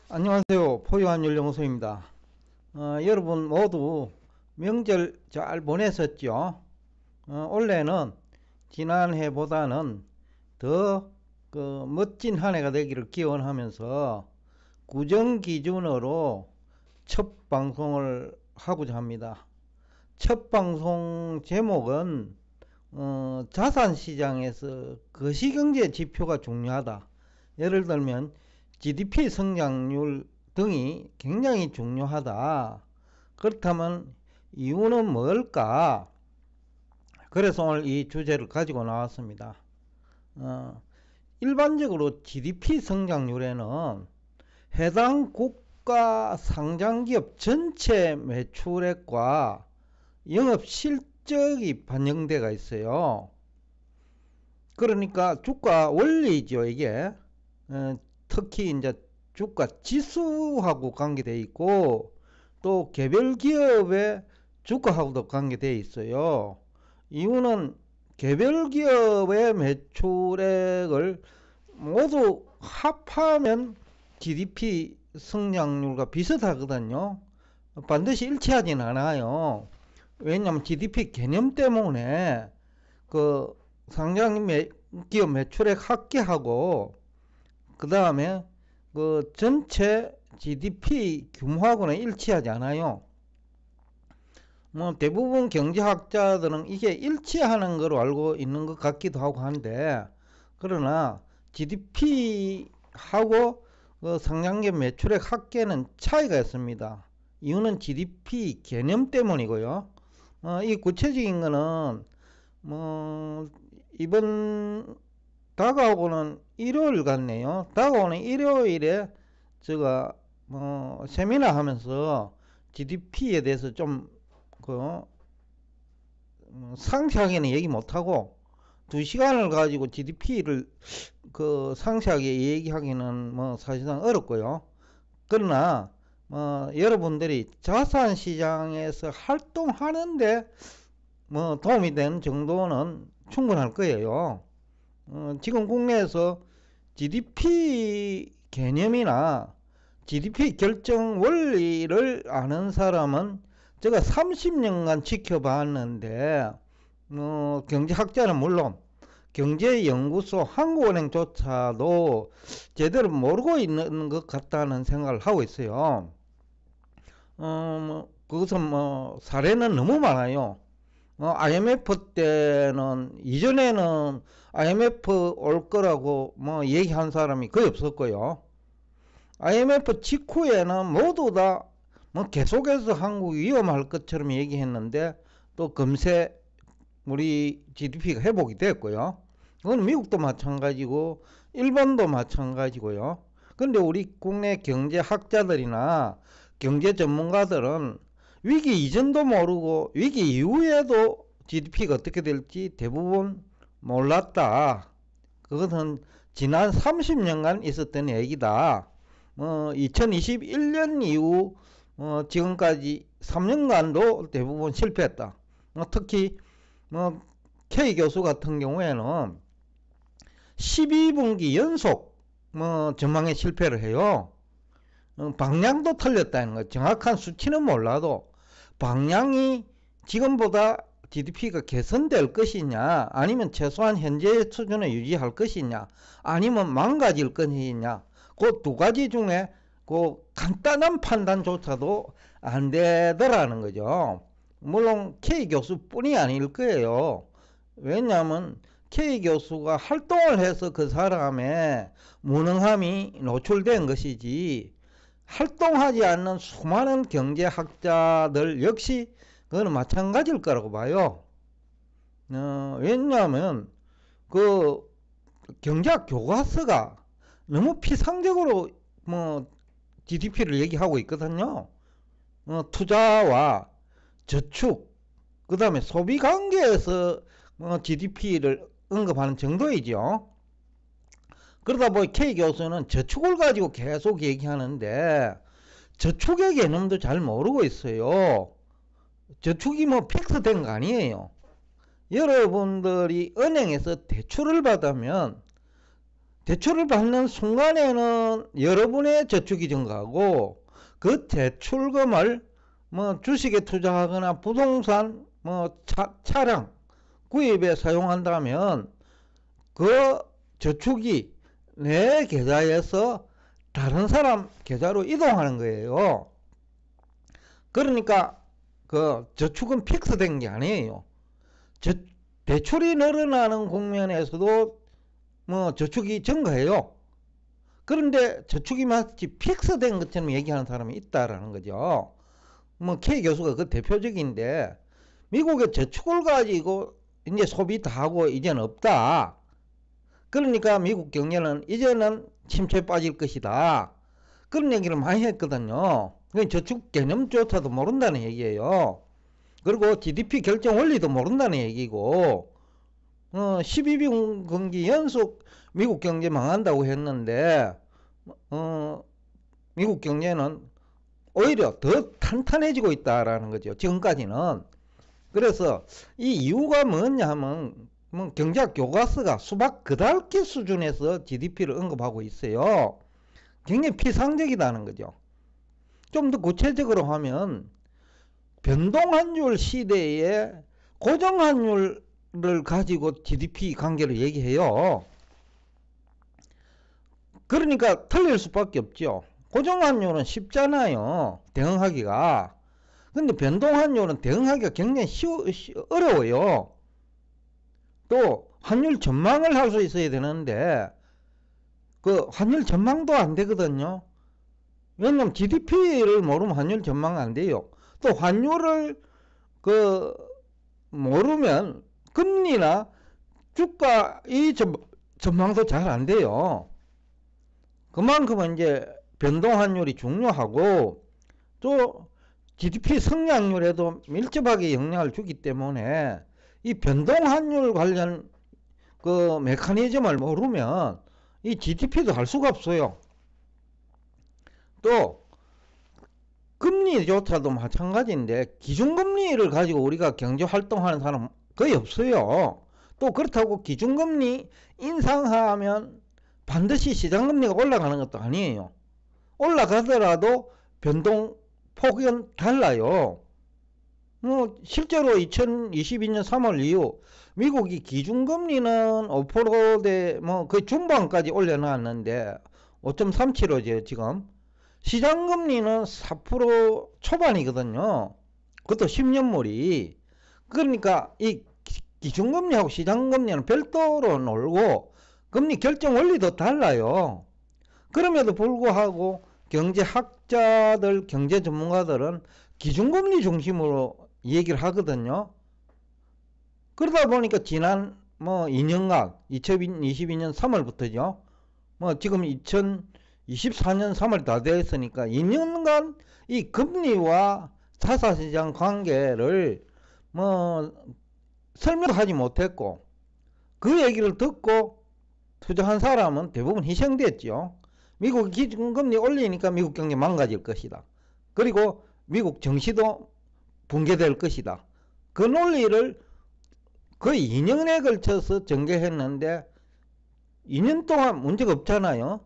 안녕하세요. 포유한율연구소입니다. 여러분 모두 명절 잘 보내셨죠? 올해는 지난해보다는 더 멋진 한 해가 되기를 기원하면서 구정 기준으로 첫 방송을 하고자 합니다. 첫 방송 제목은 자산시장에서 거시경제 지표가 중요하다. 예를 들면 GDP 성장률 등이 굉장히 중요하다. 그렇다면 이유는 뭘까? 그래서 오늘 이 주제를 가지고 나왔습니다. 일반적으로 GDP 성장률에는 해당 국가 상장기업 전체 매출액과 영업 실적이 반영되어 있어요. 그러니까 주가 원리죠, 이게. 특히 이제 주가 지수하고 관계되어 있고 또 개별 기업의 주가하고도 관계되어 있어요. 이유는 개별 기업의 매출액을 모두 합하면 GDP 성장률과 비슷하거든요. 반드시 일치하진 않아요. 왜냐하면 GDP 개념 때문에 그 상장 기업 매출액 합계하고 그 다음에 그 전체 GDP 규모하고는 일치하지 않아요. 뭐 대부분 경제학자들은 이게 일치하는 거로 알고 있는 것 같기도 하고 한데, 그러나 GDP하고 그 상장기업 매출액 합계는 차이가 있습니다. 이유는 GDP 개념 때문이고요. 이 구체적인 거는 뭐 이번 다가오고는 일요일 같네요. 다가오는 일요일에 제가 세미나 하면서 GDP에 대해서 좀 상세하게는 얘기 못하고 2시간을 가지고 GDP를 상세하게 얘기하기는 사실상 어렵고요. 그러나 여러분들이 자산시장에서 활동하는데 도움이 되는 정도는 충분할 거예요. 지금 국내에서 GDP 개념이나 GDP 결정 원리를 아는 사람은 제가 30년간 지켜봤는데 경제학자는 물론 경제연구소 한국은행조차도 제대로 모르고 있는 것 같다는 생각을 하고 있어요. 그것은 사례는 너무 많아요. IMF 때는 이전에는 IMF 올 거라고 얘기한 사람이 거의 없었고요. IMF 직후에는 모두 다 계속해서 한국이 위험할 것처럼 얘기했는데 또 금세 우리 GDP가 회복이 됐고요. 그건 미국도 마찬가지고 일본도 마찬가지고요. 근데 우리 국내 경제학자들이나 경제 전문가들은 위기 이전도 모르고 위기 이후에도 GDP가 어떻게 될지 대부분 몰랐다. 그것은 지난 30년간 있었던 얘기다. 2021년 이후 지금까지 3년간도 대부분 실패했다. 특히 K 교수 같은 경우에는 12분기 연속 전망에 실패를 해요. 방향도 틀렸다는 거. 정확한 수치는 몰라도 방향이 지금보다 GDP가 개선될 것이냐, 아니면 최소한 현재 수준을 유지할 것이냐, 아니면 망가질 것이냐, 그 두 가지 중에 그 간단한 판단조차도 안 되더라는 거죠. 물론 K 교수뿐이 아닐 거예요. 왜냐하면 K 교수가 활동을 해서 그 사람의 무능함이 노출된 것이지, 활동하지 않는 수많은 경제학자들 역시 그거는 마찬가지일 거라고 봐요. 왜냐하면 그 경제학 교과서가 너무 피상적으로 GDP를 얘기하고 있거든요. 투자와 저축, 그 다음에 소비 관계에서 GDP를 언급하는 정도이죠. 그러다 보니 K 교수는 저축을 가지고 계속 얘기하는데 저축의 개념도 잘 모르고 있어요. 저축이 픽스된 거 아니에요. 여러분들이 은행에서 대출을 받으면 대출을 받는 순간에는 여러분의 저축이 증가하고 그 대출금을 뭐 주식에 투자하거나 부동산 뭐 차량 구입에 사용한다면 그 저축이 내 계좌에서 다른 사람 계좌로 이동하는 거예요. 그러니까 그 저축은 픽스된 게 아니에요. 대출이 늘어나는 국면에서도 뭐 저축이 증가해요. 그런데 저축이 마치 픽스된 것처럼 얘기하는 사람이 있다라는 거죠. 뭐 K 교수가 그 대표적인데 미국의 저축을 가지고 이제 소비 다 하고 이제는 없다. 그러니까 미국 경제는 이제는 침체에 빠질 것이다. 그런 얘기를 많이 했거든요. 저축 개념조차도 모른다는 얘기예요. 그리고 GDP 결정 원리도 모른다는 얘기고 12분기 연속 미국 경제 망한다고 했는데 미국 경제는 오히려 더 탄탄해지고 있다라는 거죠. 지금까지는. 그래서 이 이유가 뭐냐 하면 경제학 교과서가 수박 그달기 수준에서 GDP를 언급하고 있어요. 굉장히 피상적이다는 거죠. 좀 더 구체적으로 하면 변동환율 시대에 고정환율을 가지고 GDP 관계를 얘기해요. 그러니까 틀릴 수밖에 없죠. 고정환율은 쉽잖아요. 대응하기가. 근데 변동환율은 대응하기가 굉장히 어려워요. 또 환율 전망을 할 수 있어야 되는데 그 환율 전망도 안 되거든요. 왜냐면 GDP를 모르면 환율 전망 안 돼요. 또 환율을 모르면 금리나 주가 이 전망도 잘 안 돼요. 그만큼 이제 변동환율이 중요하고 또 GDP 성장률에도 밀접하게 영향을 주기 때문에 이 변동환율 관련 그 메커니즘을 모르면 이 GDP도 할 수가 없어요. 또 금리조차도 마찬가지인데 기준금리를 가지고 우리가 경제활동하는 사람 거의 없어요. 또 그렇다고 기준금리 인상하면 반드시 시장금리가 올라가는 것도 아니에요. 올라가더라도 변동폭은 달라요. 실제로 2022년 3월 이후 미국이 기준금리는 5%대 그 중반까지 올려놨는데 5.37죠 지금. 시장금리는 4% 초반이거든요. 그것도 10년물이. 그러니까 이 기준금리하고 시장금리는 별도로 놀고 금리 결정 원리도 달라요. 그럼에도 불구하고 경제학자들, 경제 전문가들은 기준금리 중심으로 얘기를 하거든요. 그러다 보니까 지난 2년간 2022년 3월부터죠. 지금 2024년 3월 다 되었으니까 2년간 이 금리와 자사시장 관계를 설명하지 못했고 그 얘기를 듣고 투자한 사람은 대부분 희생됐죠. 미국 기준금리 올리니까 미국 경제 망가질 것이다. 그리고 미국 정시도 붕괴될 것이다. 그 논리를 거의 2년에 걸쳐서 전개했는데 2년 동안 문제가 없잖아요.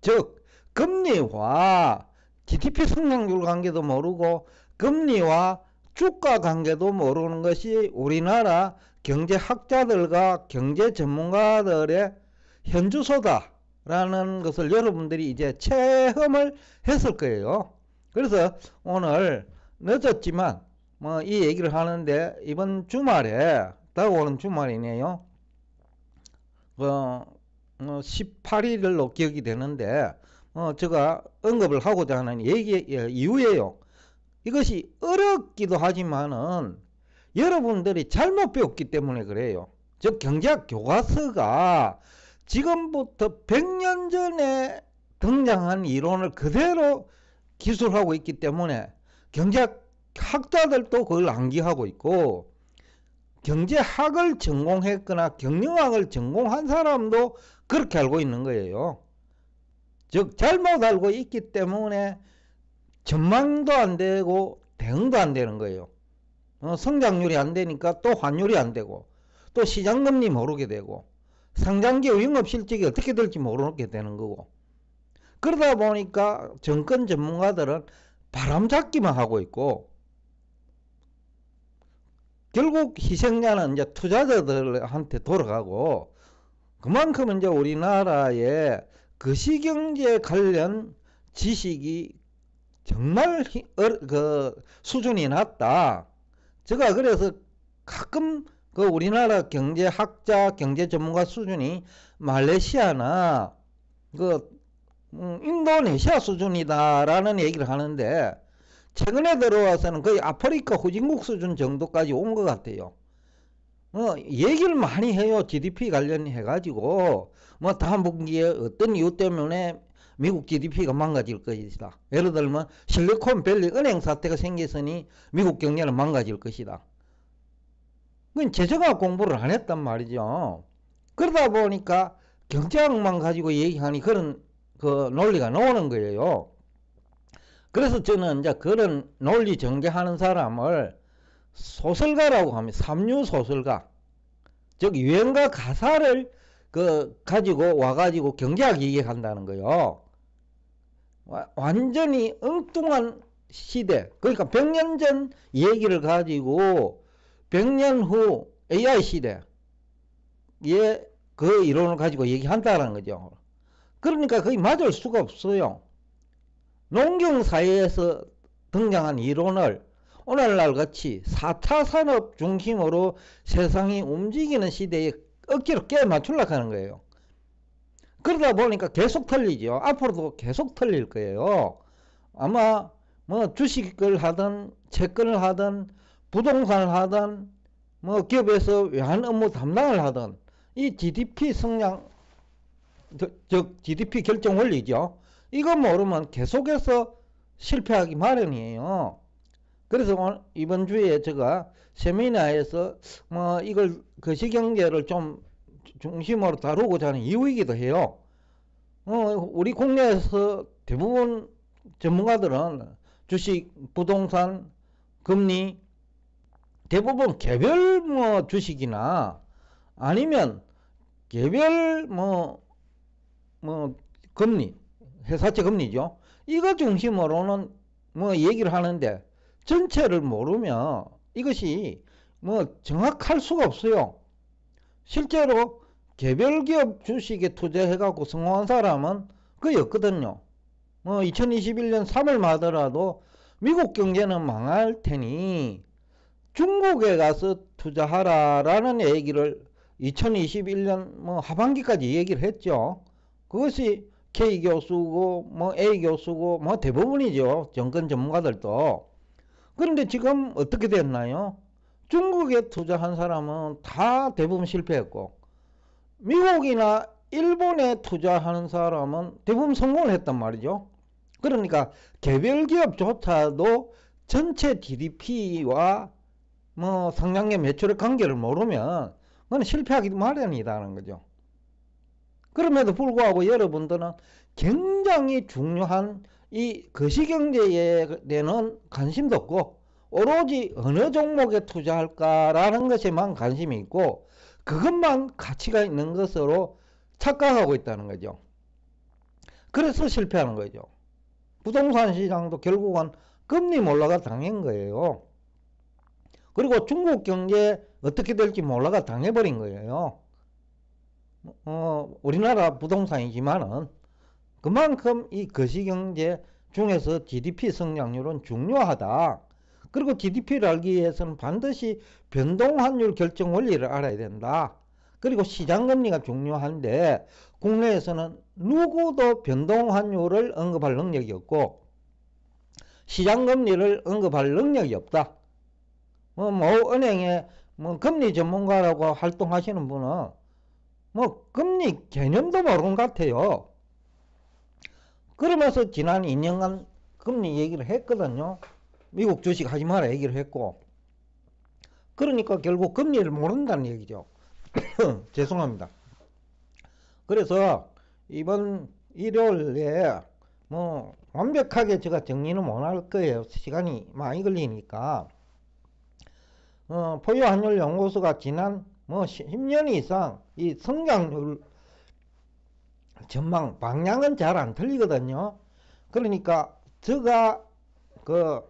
즉 금리와 GDP 성장률 관계도 모르고 금리와 주가 관계도 모르는 것이 우리나라 경제학자들과 경제 전문가들의 현주소다라는 것을 여러분들이 이제 체험을 했을 거예요. 그래서 오늘 늦었지만 이 얘기를 하는데 이번 주말에 다가오는 주말이네요. 18일로 기억이 되는데 제가 언급을 하고자 하는 얘기 이유예요. 이것이 어렵기도 하지만은 여러분들이 잘못 배웠기 때문에 그래요. 즉 경제학 교과서가 지금부터 100년 전에 등장한 이론을 그대로 기술하고 있기 때문에 경제학자들도 그걸 암기하고 있고 경제학을 전공했거나 경영학을 전공한 사람도 그렇게 알고 있는 거예요. 즉 잘못 알고 있기 때문에 전망도 안 되고 대응도 안 되는 거예요. 성장률이 안 되니까 또 환율이 안 되고 또 시장금리 모르게 되고 상장기업 영업실적이 어떻게 될지 모르게 되는 거고, 그러다 보니까 정권 전문가들은 바람잡기만 하고 있고, 결국 희생자는 이제 투자자들한테 돌아가고, 그만큼 이제 우리나라의 거시경제 관련 지식이 정말 그 수준이 낮다. 제가 그래서 가끔 그 우리나라 경제학자, 경제 전문가 수준이 말레이시아나 그 인도네시아 수준이다라는 얘기를 하는데, 최근에 들어와서는 거의 아프리카 후진국 수준 정도까지 온 것 같아요. 얘기를 많이 해요. GDP 관련해가지고 뭐 다음 분기에 어떤 이유 때문에 미국 GDP가 망가질 것이다. 예를 들면 실리콘밸리 은행 사태가 생겼으니 미국 경제는 망가질 것이다. 그건 제가 공부를 안 했단 말이죠. 그러다 보니까 경제학만 가지고 얘기하니 그런 그 논리가 나오는 거예요. 그래서 저는 이제 그런 논리 전개하는 사람을 소설가라고 합니다. 삼류 소설가. 즉 유행가 가사를 가지고 와가지고 경제학 얘기한다는 거예요. 완전히 엉뚱한 시대, 그러니까 100년 전 얘기를 가지고 100년 후 AI 시대에 그 이론을 가지고 얘기한다는 거죠. 그러니까 거의 맞을 수가 없어요. 농경사회에서 등장한 이론을 오늘날 같이 4차 산업 중심으로 세상이 움직이는 시대에 억지로 깨 맞추려고 하는 거예요. 그러다 보니까 계속 틀리죠. 앞으로도 계속 틀릴 거예요. 아마 뭐 주식을 하든 채권을 하든 부동산을 하든 뭐 기업에서 외환 업무 담당을 하든 이 GDP 성장, 즉 GDP 결정 원리죠. 이거 모르면 계속해서 실패하기 마련이에요. 그래서 이번 주에 제가 세미나에서 뭐 이걸 거시경제를 좀 중심으로 다루고자 하는 이유이기도 해요. 우리 국내에서 대부분 전문가들은 주식, 부동산, 금리, 대부분 개별 뭐 주식이나 아니면 개별 금리, 회사채 금리죠. 이거 중심으로는 뭐 얘기를 하는데 전체를 모르면 이것이 뭐 정확할 수가 없어요. 실제로 개별 기업 주식에 투자해갖고 성공한 사람은 거의 없거든요. 2021년 3월 하더라도 미국 경제는 망할 테니 중국에 가서 투자하라라는 얘기를 2021년 하반기까지 얘기를 했죠. 그것이 K 교수고 A 교수고 대부분이죠. 정권 전문가들도. 그런데 지금 어떻게 됐나요? 중국에 투자한 사람은 다 대부분 실패했고, 미국이나 일본에 투자하는 사람은 대부분 성공을 했단 말이죠. 그러니까 개별 기업조차도 전체 GDP와 상장의 매출의 관계를 모르면 그건 실패하기 마련이라는 거죠. 그럼에도 불구하고 여러분들은 굉장히 중요한 이 거시경제에 대한 관심도 없고 오로지 어느 종목에 투자할까라는 것에만 관심이 있고 그것만 가치가 있는 것으로 착각하고 있다는 거죠. 그래서 실패하는 거죠. 부동산 시장도 결국은 금리 몰라가 당한 거예요. 그리고 중국 경제 어떻게 될지 몰라가 당해버린 거예요. 우리나라 부동산이지만은 그만큼 이 거시경제 중에서 GDP 성장률은 중요하다. 그리고 GDP를 알기 위해서는 반드시 변동환율 결정 원리를 알아야 된다. 그리고 시장금리가 중요한데 국내에서는 누구도 변동환율을 언급할 능력이 없고 시장금리를 언급할 능력이 없다. 은행에 금리 전문가라고 활동하시는 분은 금리 개념도 모르는 것 같아요. 그러면서 지난 2년간 금리 얘기를 했거든요. 미국 주식 하지 마라 얘기를 했고. 그러니까 결국 금리를 모른다는 얘기죠. 죄송합니다. 그래서 이번 일요일에 완벽하게 제가 정리는 못 할 거예요. 시간이 많이 걸리니까. 포유환율연구소가 지난 뭐 10년 이상 이 성장률 전망 방향은 잘 안 틀리거든요. 그러니까 제가 그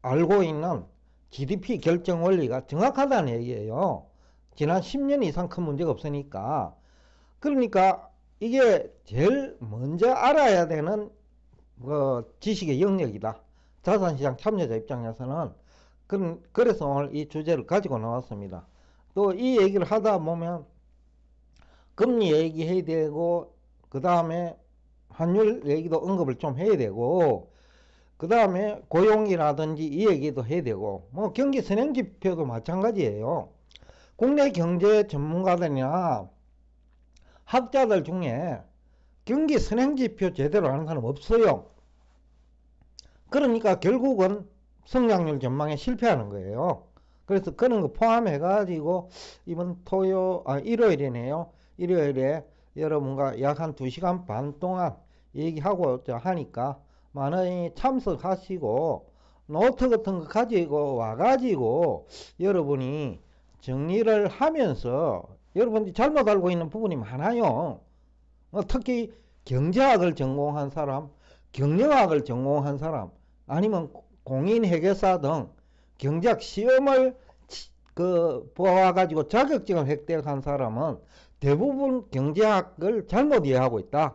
알고 있는 GDP 결정 원리가 정확하다는 얘기예요. 지난 10년 이상 큰 문제가 없으니까. 그러니까 이게 제일 먼저 알아야 되는 그 지식의 영역이다. 자산시장 참여자 입장에서는. 그래서 오늘 이 주제를 가지고 나왔습니다. 또 이 얘기를 하다 보면 금리 얘기해야 되고, 그 다음에 환율 얘기도 언급을 좀 해야 되고, 그 다음에 고용이라든지 이 얘기도 해야 되고, 뭐 경기 선행 지표도 마찬가지예요. 국내 경제 전문가들이나 학자들 중에 경기 선행 지표 제대로 하는 사람 없어요. 그러니까 결국은 성장률 전망에 실패하는 거예요. 그래서 그런 거 포함해 가지고 이번 일요일이네요. 일요일에 여러분과 약 한 2시간 반 동안 얘기하고 하니까 많이 참석하시고 노트 같은 거 가지고 와가지고 여러분이 정리를 하면서 여러분이 잘못 알고 있는 부분이 많아요. 특히 경제학을 전공한 사람, 경영학을 전공한 사람, 아니면 공인회계사 등 경제학 시험을 보아가지고 자격증을 획득한 사람은 대부분 경제학을 잘못 이해하고 있다.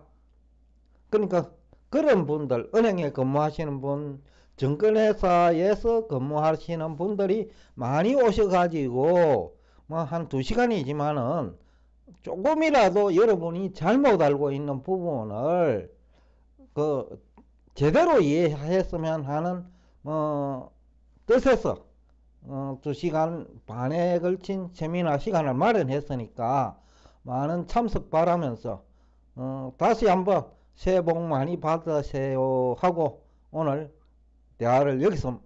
그러니까 그런 분들, 은행에 근무하시는 분, 증권회사에서 근무하시는 분들이 많이 오셔가지고 뭐 한 2시간이지만은 조금이라도 여러분이 잘못 알고 있는 부분을 그 제대로 이해했으면 하는 뜻에서 2시간 반에 걸친 세미나 시간을 마련했으니까 많은 참석 바라면서 다시 한번 새해 복 많이 받으세요 하고 오늘 대화를 여기서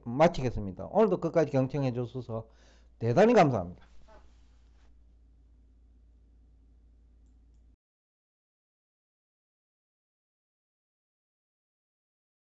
마치겠습니다. 오늘도 끝까지 경청해 주셔서 대단히 감사합니다.